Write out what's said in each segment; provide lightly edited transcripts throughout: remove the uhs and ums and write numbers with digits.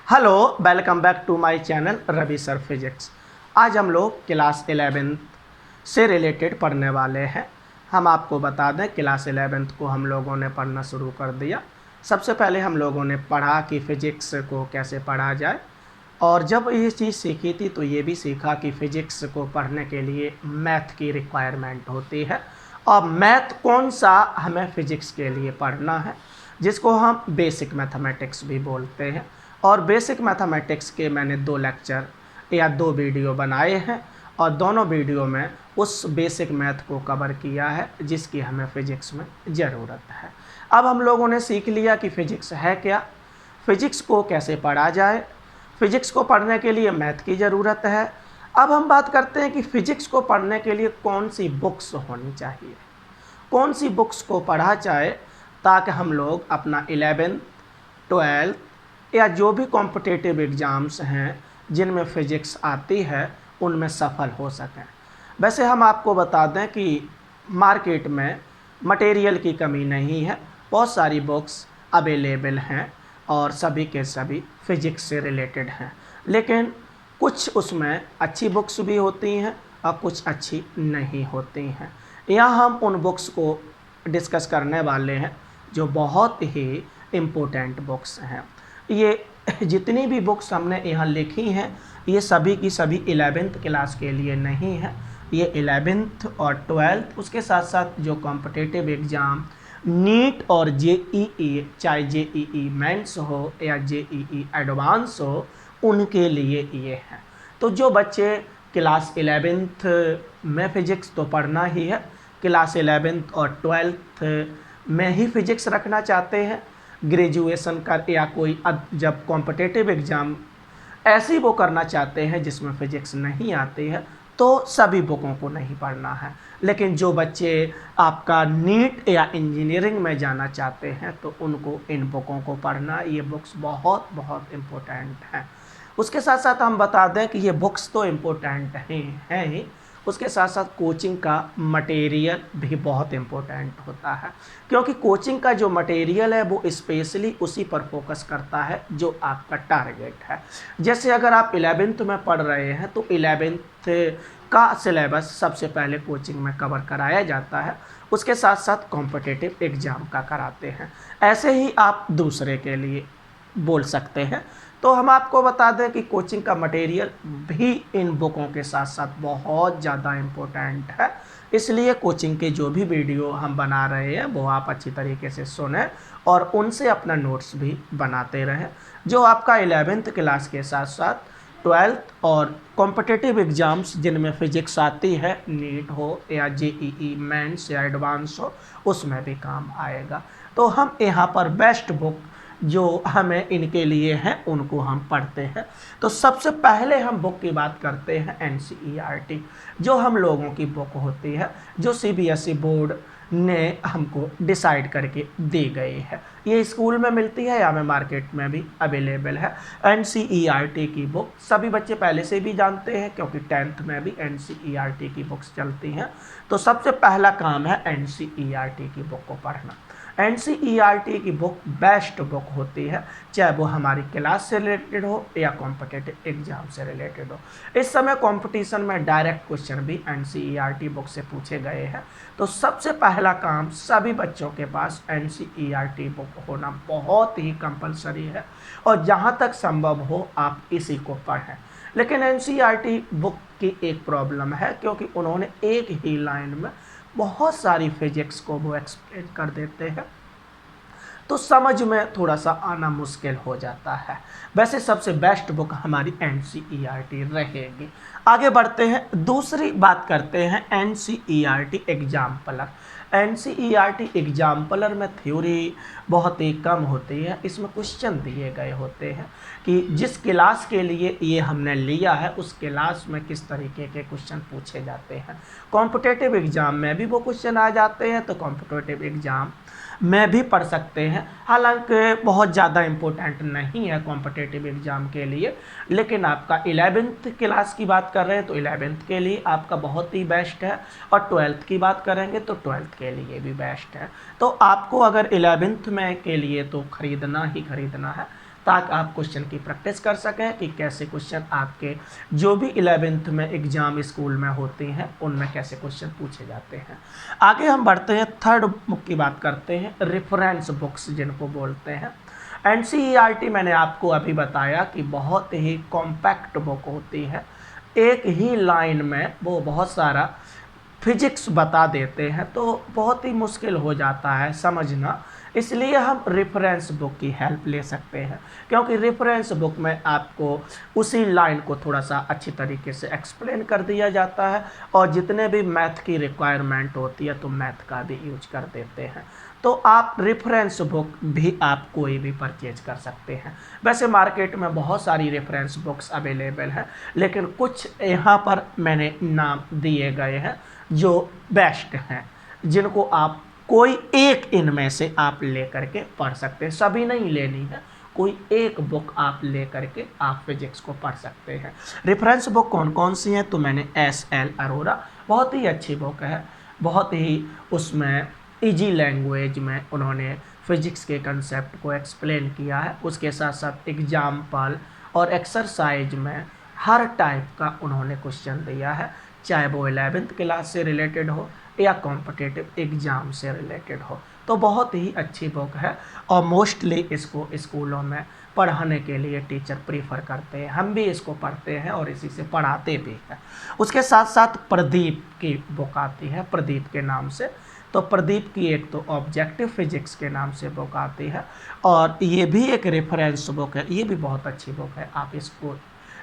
Hello, welcome back to my channel Ravi sir physics. आज हम लोग क्लास 11th से रिलेटेड पढ़ने वाले हैं। हम आपको बता दें, क्लास 11th को हम लोगों ने पढ़ना शुरू कर दिया। सबसे पहले हम लोगों ने पढ़ा कि फ़िज़िक्स को कैसे पढ़ा जाए, और जब ये चीज़ सीखी थी तो ये भी सीखा कि फ़िज़िक्स को पढ़ने के लिए मैथ की रिक्वायरमेंट होती है। और मैथ कौन सा हमें फ़िज़िक्स के लिए पढ़ना है, जिसको हम बेसिक मैथमेटिक्स भी बोलते हैं। और बेसिक मैथमेटिक्स के मैंने 2 लेक्चर या 2 वीडियो बनाए हैं, और दोनों वीडियो में उस बेसिक मैथ को कवर किया है जिसकी हमें फ़िज़िक्स में ज़रूरत है। अब हम लोगों ने सीख लिया कि फ़िज़िक्स है क्या, फ़िज़िक्स को कैसे पढ़ा जाए, फ़िज़िक्स को पढ़ने के लिए मैथ की ज़रूरत है। अब हम बात करते हैं कि फ़िज़िक्स को पढ़ने के लिए कौन सी बुक्स होनी चाहिए, कौन सी बुक्स को पढ़ा जाए ताकि हम लोग अपना 11th 12th या जो भी कॉम्पिटिटिव एग्ज़ाम्स हैं जिनमें फ़िज़िक्स आती है उनमें सफल हो सकें। वैसे हम आपको बता दें कि मार्केट में मटेरियल की कमी नहीं है, बहुत सारी बुक्स अवेलेबल हैं और सभी के सभी फ़िज़िक्स से रिलेटेड हैं। लेकिन कुछ उसमें अच्छी बुक्स भी होती हैं और कुछ अच्छी नहीं होती हैं। यहाँ हम उन बुक्स को डिस्कस करने वाले हैं जो बहुत ही इम्पोर्टेंट बुक्स हैं। ये जितनी भी बुक्स हमने यहाँ लिखी हैं ये सभी की सभी 11th क्लास के लिए नहीं है। ये 11th और 12th, उसके साथ साथ जो कॉम्पिटिटिव एग्ज़ाम नीट और जेईई, चाहे जेईई मेंस हो या जेईई एडवांस हो, उनके लिए ये है। तो जो बच्चे क्लास 11th में फ़िज़िक्स तो पढ़ना ही है, क्लास 11th और 12th में ही फ़िज़िक्स रखना चाहते हैं, ग्रेजुएशन कर या कोई जब कॉम्पिटिटिव एग्ज़ाम ऐसी वो करना चाहते हैं जिसमें फ़िज़िक्स नहीं आती है, तो सभी बुकों को नहीं पढ़ना है। लेकिन जो बच्चे आपका नीट या इंजीनियरिंग में जाना चाहते हैं तो उनको इन बुकों को पढ़ना, ये बुक्स बहुत बहुत इम्पोर्टेंट हैं। उसके साथ साथ हम बता दें कि ये बुक्स तो इम्पोर्टेंट हैं ही, उसके साथ साथ कोचिंग का मटेरियल भी बहुत इम्पोर्टेंट होता है, क्योंकि कोचिंग का जो मटेरियल है वो स्पेशली उसी पर फोकस करता है जो आपका टारगेट है। जैसे अगर आप 11th में पढ़ रहे हैं तो 11th का सिलेबस सबसे पहले कोचिंग में कवर कराया जाता है, उसके साथ साथ कॉम्पिटिटिव एग्ज़ाम का कराते हैं। ऐसे ही आप दूसरे के लिए बोल सकते हैं। तो हम आपको बता दें कि कोचिंग का मटेरियल भी इन बुकों के साथ साथ बहुत ज़्यादा इम्पोर्टेंट है, इसलिए कोचिंग के जो भी वीडियो हम बना रहे हैं वो आप अच्छी तरीके से सुनें और उनसे अपना नोट्स भी बनाते रहें। जो आपका 11th क्लास के साथ साथ 12th और कॉम्पिटिटिव एग्ज़ाम्स जिनमें फ़िज़िक्स आती है, नीट हो या जेईई मेंस या एडवांस हो, उसमें भी काम आएगा। तो हम यहाँ पर बेस्ट बुक जो हमें इनके लिए हैं उनको हम पढ़ते हैं। तो सबसे पहले हम बुक की बात करते हैं एनसीईआरटी, जो हम लोगों की बुक होती है, जो सीबीएसई बोर्ड ने हमको डिसाइड करके दी गई है। ये स्कूल में मिलती है या में मार्केट में भी अवेलेबल है। एनसीईआरटी की बुक सभी बच्चे पहले से भी जानते हैं क्योंकि 10th में भी एनसीईआरटी की बुक्स चलती हैं। तो सबसे पहला काम है एनसीईआरटी की बुक को पढ़ना। एनसीईआरटी की बुक बेस्ट बुक होती है, चाहे वो हमारी क्लास से रिलेटेड हो या कॉम्पिटिटिव एग्जाम से रिलेटेड हो। इस समय कंपटीशन में डायरेक्ट क्वेश्चन भी एनसीईआरटी बुक से पूछे गए हैं। तो सबसे पहला काम सभी बच्चों के पास एनसीईआरटी बुक होना बहुत ही कंपलसरी है, और जहाँ तक संभव हो आप इसी को पढ़ें। लेकिन एनसीईआरटी बुक की एक प्रॉब्लम है, क्योंकि उन्होंने एक ही लाइन में बहुत सारी फिजिक्स को वो एक्सप्लेन कर देते हैं, तो समझ में थोड़ा सा आना मुश्किल हो जाता है। वैसे सबसे बेस्ट बुक हमारी एनसीईआरटी रहेगी। आगे बढ़ते हैं, दूसरी बात करते हैं एनसीईआरटी एग्जाम्पलर। एनसीईआरटी एग्जाम्पलर में थ्योरी बहुत ही कम होती है, इसमें क्वेश्चन दिए गए होते हैं कि जिस क्लास के लिए ये हमने लिया है उस क्लास में किस तरीके के क्वेश्चन पूछे जाते हैं। कॉम्पिटिटिव एग्ज़ाम में भी वो क्वेश्चन आ जाते हैं, तो कॉम्पिटिटिव एग्ज़ाम में भी पढ़ सकते हैं। हालांकि बहुत ज़्यादा इम्पोर्टेंट नहीं है कॉम्पिटिटिव एग्ज़ाम के लिए, लेकिन आपका 11th क्लास की बात कर रहे हैं तो 11th के लिए आपका बहुत ही बेस्ट है, और 12th की बात करेंगे तो 12th के लिए भी बेस्ट है। तो आपको अगर 11th में के लिए तो ख़रीदना ही ख़रीदना है, ताकि आप क्वेश्चन की प्रैक्टिस कर सकें कि कैसे क्वेश्चन आपके जो भी 11th में एग्ज़ाम स्कूल में होते हैं उनमें कैसे क्वेश्चन पूछे जाते हैं। आगे हम बढ़ते हैं, थर्ड बुक की बात करते हैं, रेफरेंस बुक्स जिनको बोलते हैं। एनसीईआरटी मैंने आपको अभी बताया कि बहुत ही कॉम्पैक्ट बुक होती है, एक ही लाइन में वो बहुत सारा फिजिक्स बता देते हैं, तो बहुत ही मुश्किल हो जाता है समझना। इसलिए हम रेफरेंस बुक की हेल्प ले सकते हैं, क्योंकि रेफरेंस बुक में आपको उसी लाइन को थोड़ा सा अच्छी तरीके से एक्सप्लेन कर दिया जाता है, और जितने भी मैथ की रिक्वायरमेंट होती है तो मैथ का भी यूज कर देते हैं। तो आप रेफरेंस बुक भी आप कोई भी परचेज कर सकते हैं। वैसे मार्केट में बहुत सारी रेफरेंस बुक्स अवेलेबल हैं, लेकिन कुछ यहाँ पर मैंने नाम दिए गए हैं जो बेस्ट हैं, जिनको आप कोई एक इनमें से आप ले करके पढ़ सकते हैं। सभी नहीं लेनी है, कोई एक बुक आप ले करके आप फिजिक्स को पढ़ सकते हैं। रेफरेंस बुक कौन कौन सी हैं, तो मैंने एस.एल. अरोरा, बहुत ही अच्छी बुक है, बहुत ही उसमें इजी लैंग्वेज में उन्होंने फिजिक्स के कंसेप्ट को एक्सप्लेन किया है। उसके साथ साथ एग्जाम्पल और एक्सरसाइज में हर टाइप का उन्होंने क्वेश्चन दिया है, चाहे वो 11th क्लास से रिलेटेड हो या कॉम्पिटिटिव एग्ज़ाम से रिलेटेड हो। तो बहुत ही अच्छी बुक है, और मोस्टली इसको स्कूलों में पढ़ाने के लिए टीचर प्रीफर करते हैं। हम भी इसको पढ़ते हैं और इसी से पढ़ाते भी हैं। उसके साथ साथ प्रदीप की बुक आती है, प्रदीप के नाम से। तो प्रदीप की एक तो ऑब्जेक्टिव फिजिक्स के नाम से बुक आती है, और ये भी एक रेफरेंस बुक है, ये भी बहुत अच्छी बुक है। आप इसको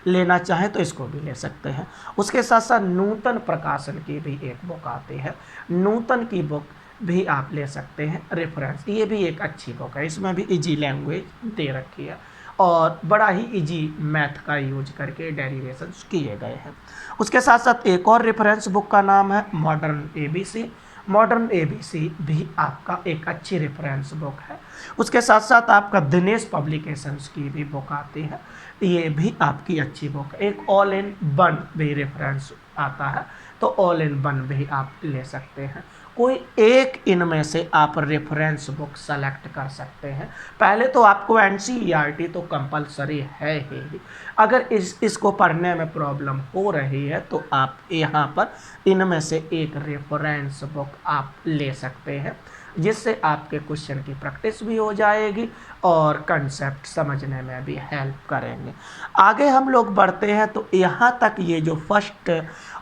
लेना चाहें तो इसको भी ले सकते हैं। उसके साथ साथ नूतन प्रकाशन की भी एक बुक आती है, नूतन की बुक भी आप ले सकते हैं रेफरेंस। ये भी एक अच्छी बुक है, इसमें भी इजी लैंग्वेज दे रखी है और बड़ा ही इजी मैथ का यूज करके डेरिवेशंस किए गए हैं। उसके साथ साथ एक और रेफरेंस बुक का नाम है मॉडर्न एबीसी। मॉडर्न एबीसी भी आपका एक अच्छी रेफरेंस बुक है। उसके साथ साथ आपका दिनेश पब्लिकेशंस की भी बुक आती है, ये भी आपकी अच्छी बुक है। एक ऑल इन वन भी रेफरेंस आता है, तो ऑल इन वन भी आप ले सकते हैं। कोई एक इनमें से आप रेफरेंस बुक सेलेक्ट कर सकते हैं। पहले तो आपको एनसीईआरटी तो कंपलसरी है ही, अगर इसको पढ़ने में प्रॉब्लम हो रही है तो आप यहाँ पर इनमें से एक रेफरेंस बुक आप ले सकते हैं, जिससे आपके क्वेश्चन की प्रैक्टिस भी हो जाएगी और कंसेप्ट समझने में भी हेल्प करेंगे। आगे हम लोग बढ़ते हैं, तो यहाँ तक ये जो फर्स्ट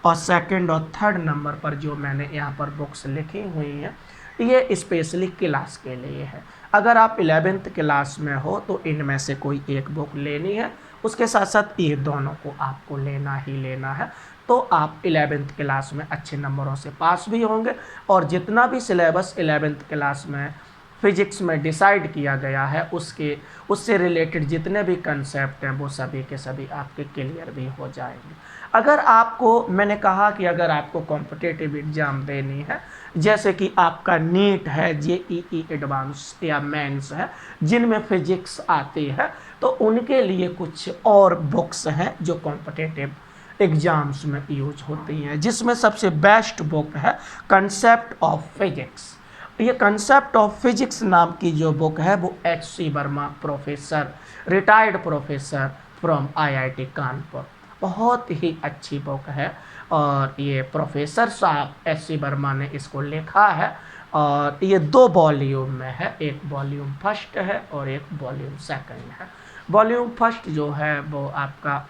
और सेकंड और थर्ड नंबर पर जो मैंने यहाँ पर बुक्स लिखी हुई हैं, ये स्पेशली क्लास के लिए है। अगर आप 11th क्लास में हो तो इनमें से कोई एक बुक लेनी है, उसके साथ साथ ये दोनों को आपको लेना ही लेना है, तो आप 11th क्लास में अच्छे नंबरों से पास भी होंगे, और जितना भी सिलेबस 11th क्लास में फिजिक्स में डिसाइड किया गया है उससे रिलेटेड जितने भी कंसेप्ट हैं वो सभी के सभी आपके क्लियर भी हो जाएंगे। अगर आपको, मैंने कहा कि अगर आपको कॉम्पिटिटिव एग्ज़ाम देनी है, जैसे कि आपका नीट है, जेईई एडवांस या मेंस है, जिनमें फिजिक्स आती है, तो उनके लिए कुछ और बुक्स हैं जो कॉम्पिटिटिव एग्ज़ाम्स में यूज होती हैं, जिसमें सबसे बेस्ट बुक है कंसेप्ट ऑफ फिजिक्स। ये कंसेप्ट ऑफ फिजिक्स नाम की जो बुक है वो H C. Verma professor, retired professor from IIT Kanpur, बहुत ही अच्छी बुक है, और ये प्रोफेसर साहब एच.सी. वर्मा ने इसको लिखा है, और ये 2 वॉल्यूम में है, एक वॉल्यूम फर्स्ट है और एक वॉल्यूम सेकंड है। वॉल्यूम फर्स्ट जो है वो आपका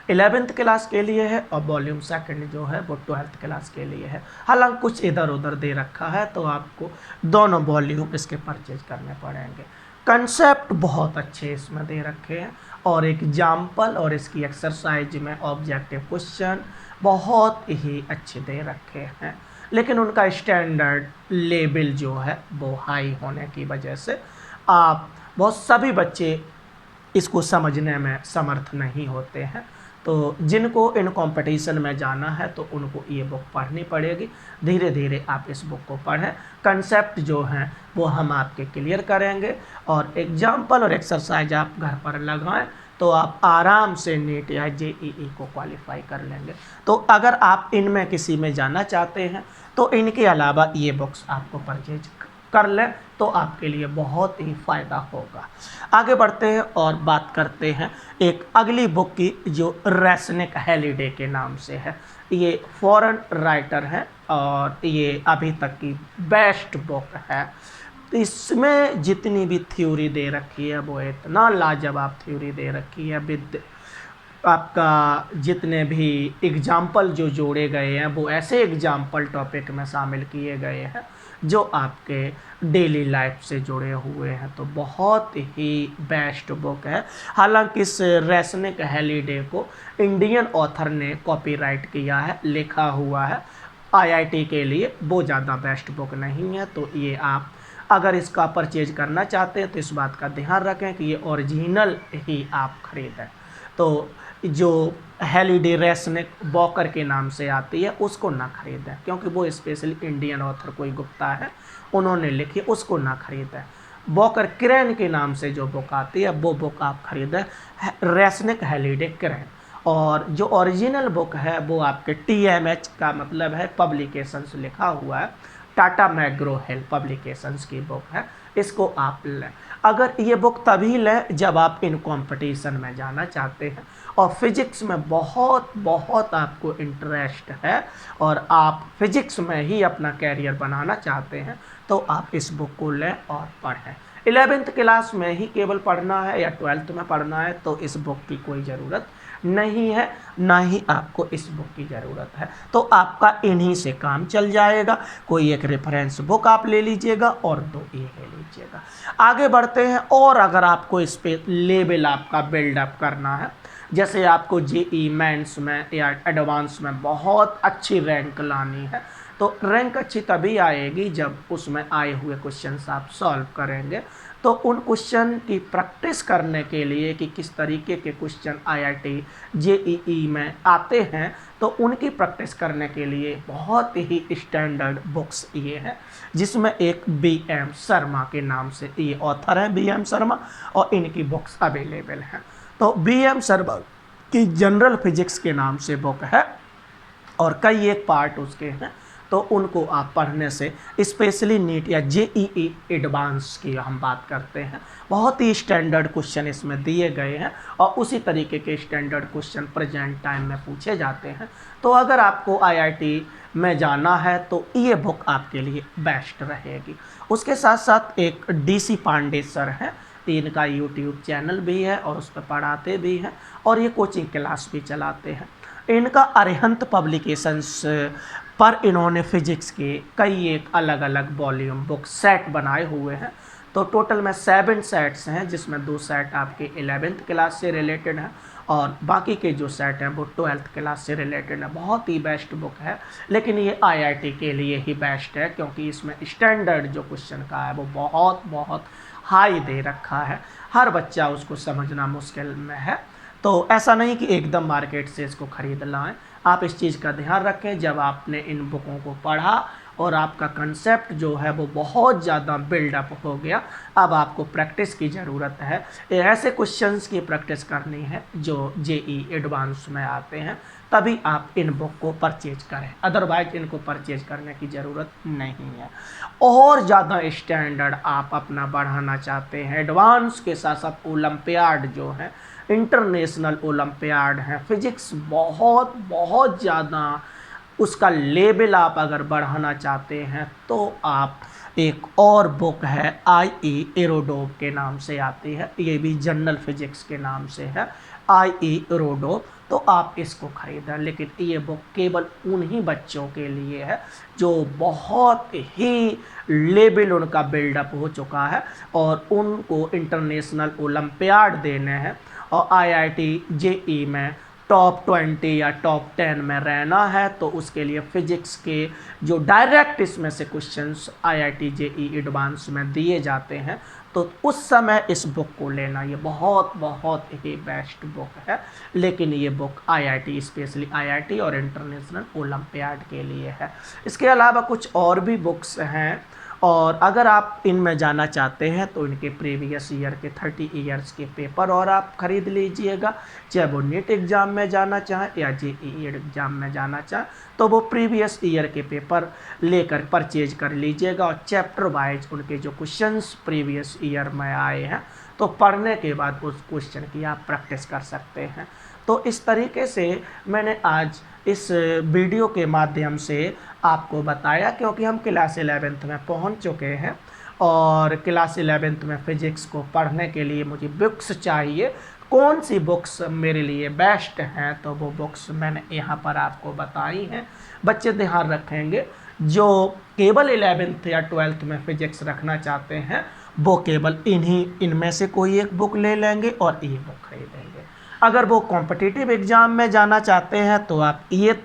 11th क्लास के लिए है, और वॉल्यूम सेकंड जो है वो 12th क्लास के लिए है। हालांकि कुछ इधर उधर दे रखा है, तो आपको दोनों वॉल्यूम इसके परचेज करने पड़ेंगे। कंसेप्ट बहुत अच्छे इसमें दे रखे हैं, और एग्जाम्पल और इसकी एक्सरसाइज में ऑब्जेक्टिव क्वेश्चन बहुत ही अच्छे दे रखे हैं, लेकिन उनका स्टैंडर्ड लेवल जो है वो हाई होने की वजह से आप बहुत सभी बच्चे इसको समझने में समर्थ नहीं होते हैं। तो जिनको इन कंपटीशन में जाना है तो उनको ये बुक पढ़नी पड़ेगी। धीरे धीरे आप इस बुक को पढ़ें, कंसेप्ट जो हैं वो हम आपके क्लियर करेंगे, और एग्जाम्पल और एक्सरसाइज आप घर पर लगाएं तो आप आराम से नीट या जेईई को क्वालिफाई कर लेंगे। तो अगर आप इनमें किसी में जाना चाहते हैं तो इनके अलावा ये बुक्स आपको परचेज कर लें तो आपके लिए बहुत ही फ़ायदा होगा। आगे बढ़ते हैं और बात करते हैं एक अगली बुक की जो रेसनिक हैलिडे के नाम से है। ये फॉरेन राइटर है और ये अभी तक की बेस्ट बुक है। इसमें जितनी भी थ्योरी दे रखी है वो इतना लाजवाब थ्योरी दे रखी है, विद आपका जितने भी एग्जाम्पल जो जोड़े गए हैं वो ऐसे एग्जाम्पल टॉपिक में शामिल किए गए हैं जो आपके डेली लाइफ से जुड़े हुए हैं। तो बहुत ही बेस्ट बुक है। हालांकि इस रेसनिक हैलिडे को इंडियन ऑथर ने कॉपीराइट किया है, लिखा हुआ है आईआईटी के लिए, वो ज़्यादा बेस्ट बुक नहीं है। तो ये आप अगर इसका परचेज करना चाहते हैं तो इस बात का ध्यान रखें कि ये ओरिजिनल ही आप खरीदें। तो जो हैलिडे रेसनिक वॉकर के नाम से आती है उसको ना खरीदें, क्योंकि वो स्पेशली इंडियन ऑथर कोई गुप्ता है उन्होंने लिखी, उसको ना खरीदें। वॉकर क्रेन के नाम से जो बुक आती है वो बुक आप खरीदें, रेसनिक हैलिडे क्रेन। और जो ओरिजिनल बुक है वो आपके TMH का मतलब है पब्लिकेशंस लिखा हुआ है, टाटा मैग्रो हिल पब्लिकेशंस की बुक है, इसको आप लें। अगर ये बुक तभी लें जब आप इन कंपटीशन में जाना चाहते हैं और फिजिक्स में बहुत बहुत आपको इंटरेस्ट है और आप फिजिक्स में ही अपना कैरियर बनाना चाहते हैं तो आप इस बुक को लें और पढ़ें। 11th क्लास में ही केवल पढ़ना है या 12th में पढ़ना है तो इस बुक की कोई ज़रूरत नहीं है, ना ही आपको इस बुक की ज़रूरत है। तो आपका इन्हीं से काम चल जाएगा। कोई एक रेफरेंस बुक आप ले लीजिएगा और 2 ये ले लीजिएगा। आगे बढ़ते हैं और अगर आपको इस पे लेवल आपका बिल्डअप करना है, जैसे आपको जेई मेंस में या एडवांस में बहुत अच्छी रैंक लानी है, तो रैंक अच्छी तभी आएगी जब उसमें आए हुए क्वेश्चंस आप सॉल्व करेंगे। तो उन क्वेश्चन की प्रैक्टिस करने के लिए कि किस तरीके के क्वेश्चन आईआईटी जेईई में आते हैं, तो उनकी प्रैक्टिस करने के लिए बहुत ही स्टैंडर्ड बुक्स ये हैं, जिसमें एक BM शर्मा के नाम से ये ऑथर है, BM शर्मा, और इनकी बुक्स अवेलेबल हैं। तो BM शर्मा की जनरल फिजिक्स के नाम से बुक है और कई एक पार्ट उसके हैं, तो उनको आप पढ़ने से स्पेशली नीट या जेईई एडवांस की हम बात करते हैं, बहुत ही स्टैंडर्ड क्वेश्चन इसमें दिए गए हैं और उसी तरीके के स्टैंडर्ड क्वेश्चन प्रेजेंट टाइम में पूछे जाते हैं। तो अगर आपको आईआईटी में जाना है तो ये बुक आपके लिए बेस्ट रहेगी। उसके साथ साथ एक DC पांडे सर हैं, इनका यूट्यूब चैनल भी है और उस पर पढ़ाते भी हैं और ये कोचिंग क्लास भी चलाते हैं। इनका अरिहंत पब्लिकेशंस पर इन्होंने फिजिक्स के कई एक अलग अलग वॉल्यूम बुक सेट बनाए हुए हैं। तो टोटल में 7 सेट्स हैं, जिसमें 2 सेट आपके 11th क्लास से रिलेटेड हैं और बाकी के जो सेट हैं वो 12th क्लास से रिलेटेड है। बहुत ही बेस्ट बुक है, लेकिन ये आईआईटी के लिए ही बेस्ट है क्योंकि इसमें स्टैंडर्ड जो क्वेश्चन का है वो बहुत बहुत हाई दे रखा है, हर बच्चा उसको समझना मुश्किल में है। तो ऐसा नहीं कि एकदम मार्केट से इसको ख़रीद लाएं। आप इस चीज़ का ध्यान रखें, जब आपने इन बुकों को पढ़ा और आपका कंसेप्ट जो है वो बहुत ज़्यादा बिल्डअप हो गया, अब आपको प्रैक्टिस की ज़रूरत है। ऐसे क्वेश्चंस की प्रैक्टिस करनी है जो जेई एडवांस में आते हैं, तभी आप इन बुक को परचेज करें, अदरवाइज इनको परचेज करने की ज़रूरत नहीं है। और ज़्यादा स्टैंडर्ड आप अपना बढ़ाना चाहते हैं, एडवांस के साथ साथ ओलंपियाड जो है, इंटरनेशनल ओलंपियाड है, फिजिक्स बहुत बहुत ज़्यादा उसका लेवल आप अगर बढ़ाना चाहते हैं तो आप एक और बुक है IE एरोडोव के नाम से आती है, ये भी जनरल फिजिक्स के नाम से है IE एरोडोव, तो आप इसको खरीदें। लेकिन ये बुक केवल उन्हीं बच्चों के लिए है जो बहुत ही लेवल उनका बिल्डअप हो चुका है और उनको इंटरनेशनल ओलंपियाड देने हैं और IIT JEE में टॉप 20 या टॉप 10 में रहना है, तो उसके लिए फ़िज़िक्स के जो डायरेक्ट इसमें से क्वेश्चंस IIT JEE एडवांस में दिए जाते हैं, तो उस समय इस बुक को लेना ये बहुत बहुत ही बेस्ट बुक है। लेकिन ये बुक IIT स्पेशली IIT और इंटरनेशनल ओलंपियाड के लिए है। इसके अलावा कुछ और भी बुक्स हैं और अगर आप इनमें जाना चाहते हैं तो इनके प्रीवियस ईयर के 30 ईयर्स के पेपर और आप ख़रीद लीजिएगा। चाहे वो नीट एग्ज़ाम में जाना चाहें या जेईई एग्ज़ाम में जाना चाहें तो वो प्रीवियस ईयर के पेपर लेकर परचेज कर लीजिएगा। और चैप्टर वाइज उनके जो क्वेश्चंस प्रीवियस ईयर में आए हैं तो पढ़ने के बाद उस क्वेश्चन की आप प्रैक्टिस कर सकते हैं। तो इस तरीके से मैंने आज इस वीडियो के माध्यम से आपको बताया, क्योंकि हम क्लास 11th में पहुंच चुके हैं और क्लास 11th में फ़िज़िक्स को पढ़ने के लिए मुझे बुक्स चाहिए। कौन सी बुक्स मेरे लिए बेस्ट हैं तो वो बुक्स मैंने यहाँ पर आपको बताई हैं। बच्चे ध्यान रखेंगे, जो केवल 11th या 12th में फ़िज़िक्स रखना चाहते हैं वो केवल इनमें से कोई एक बुक ले लेंगे और ये बुक खरीदेंगे। अगर वो कॉम्पिटिटिव एग्ज़ाम में जाना चाहते हैं तो आप ये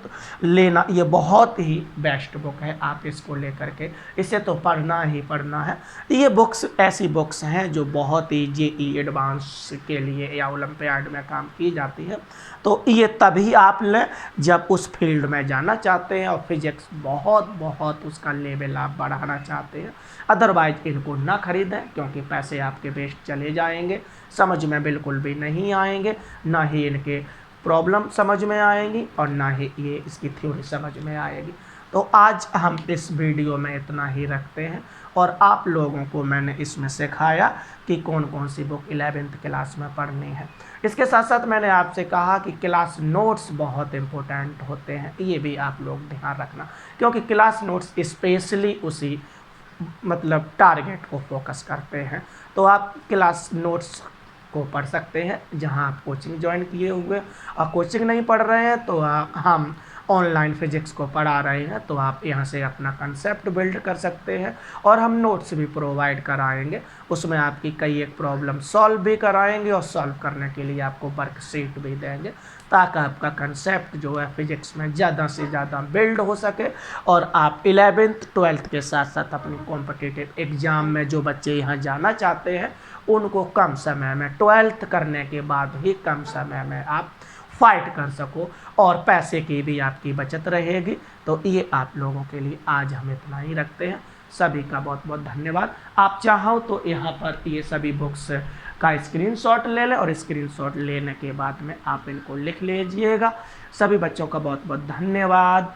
लेना, ये बहुत ही बेस्ट बुक है, आप इसको लेकर के इसे तो पढ़ना ही पढ़ना है। ये बुक्स ऐसी बुक्स हैं जो बहुत ही जेईई एडवांस के लिए या ओलंपियाड में काम की जाती है। तो ये तभी आप लें जब उस फील्ड में जाना चाहते हैं और फिज़िक्स बहुत उसका लेवल आप बढ़ाना चाहते हैं। अदरवाइज इनको ना खरीदें, क्योंकि पैसे आपके वेस्ट चले जाएंगे, समझ में बिल्कुल भी नहीं आएंगे, ना ही इनके प्रॉब्लम समझ में आएंगी और ना ही ये इसकी थ्योरी समझ में आएगी। तो आज हम इस वीडियो में इतना ही रखते हैं और आप लोगों को मैंने इसमें सिखाया कि कौन कौन सी बुक 11th क्लास में पढ़नी है। इसके साथ साथ मैंने आपसे कहा कि क्लास नोट्स बहुत इम्पोर्टेंट होते हैं, ये भी आप लोग ध्यान रखना, क्योंकि क्लास नोट्स स्पेशली उसी मतलब टारगेट को फोकस करते हैं। तो आप क्लास नोट्स को पढ़ सकते हैं जहां आप कोचिंग ज्वाइन किए हुए, और कोचिंग नहीं पढ़ रहे हैं तो हम ऑनलाइन फिजिक्स को पढ़ा रहे हैं तो आप यहां से अपना कंसेप्ट बिल्ड कर सकते हैं। और हम नोट्स भी प्रोवाइड कराएंगे, उसमें आपकी कई एक प्रॉब्लम सॉल्व भी कराएंगे और सॉल्व करने के लिए आपको वर्कशीट भी देंगे, ताकि आपका कंसेप्ट जो है फिजिक्स में ज़्यादा से ज़्यादा बिल्ड हो सके और आप 11th 12th के साथ साथ अपनी कॉम्पिटिटिव एग्ज़ाम में जो बच्चे यहाँ जाना चाहते हैं उनको कम समय में, 12th करने के बाद ही कम समय में आप फाइट कर सको और पैसे की भी आपकी बचत रहेगी। तो ये आप लोगों के लिए आज हम इतना ही रखते हैं। सभी का बहुत बहुत धन्यवाद। आप चाहो तो यहाँ पर ये सभी बुक्स का स्क्रीनशॉट ले लें और स्क्रीनशॉट लेने के बाद में आप इनको लिख लीजिएगा। सभी बच्चों का बहुत बहुत धन्यवाद।